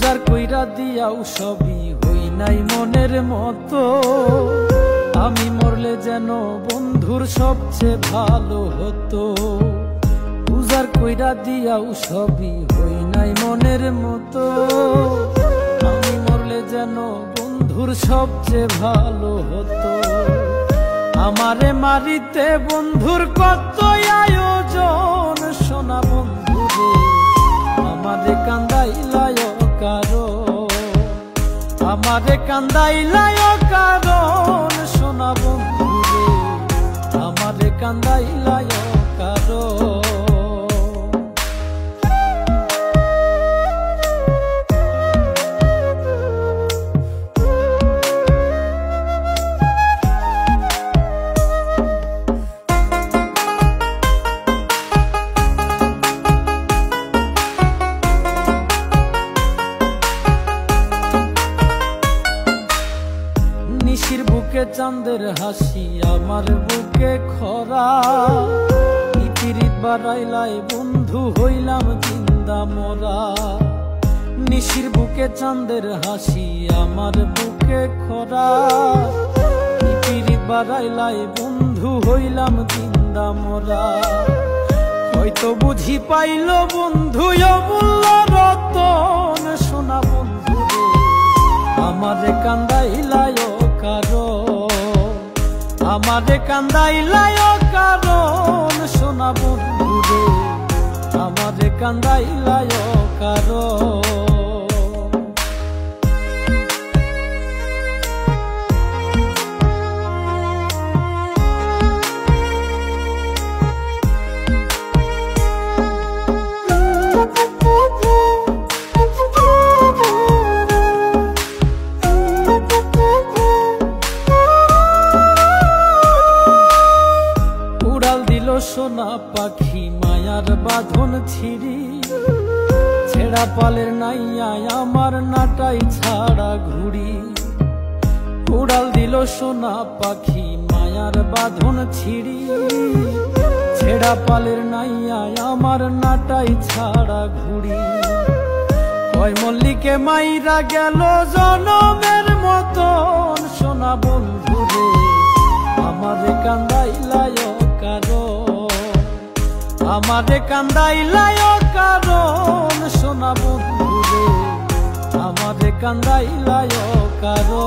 উজাড় কইরা দিয়াও সবই হই নাই মনের মতো। আমি মরলে যেন বন্ধুর সবচেয়ে ভালো হতো। উজাড় কইরা দিয়াও সবই হই নাই মনের মতো। আমি মরলে যেন বন্ধুর সবচেয়ে ভালো হতো। আমারে মারিতে বন্ধুর কত আয়োজন, সোনা বন্ধুরে আমারে কান্দাইলায় কারো, আমারে কান্দাইলায় কারণ, সোনা বন্ধুরে আমারে কান্দাইলায় কারো। নিশির বুকে চাঁদের হাসি, আমার বুকে খরা। ইতিরিত বাড়াইলাই বন্ধু হইলাম জিন্দা মরা। নিশির বুকে চাঁদের হাসি, আমার বুকে খরা। ইতিরিত বাড়াইলাই বন্ধু হইলাম জিন্দা মরা। হয়তো বুঝি পাইল বন্ধু অমূল্য রতন, সোনা বন্ধু রে আমারে কান্দাইলায় কারো, আমারে কান্দাইলায় কারণ, সোনা বন্ধুরে আমারে কান্দাইলায় কারো। সোনা পাখি মায়ার বাঁধন ছিড়ি, ছেড়া পালের নাইয়া আমার নাটাই ছাড়া ঘুড়ি। উড়াল দিল সোনা পাখি মায়ার বাঁধন ছিড়ি, ছেড়া পালের নাইয়া আমার নাটাই ছাড়া ঘুড়ি। কয় মল্লিকে মাইরা গেল জনমের মতন, সোনা বন্ধুরে আমারে কান্দাইলায় কারো, আমারে কান্দাইলায় কারণ, সোনা বন্ধুরে আমারে কান্দাইলায় কারো।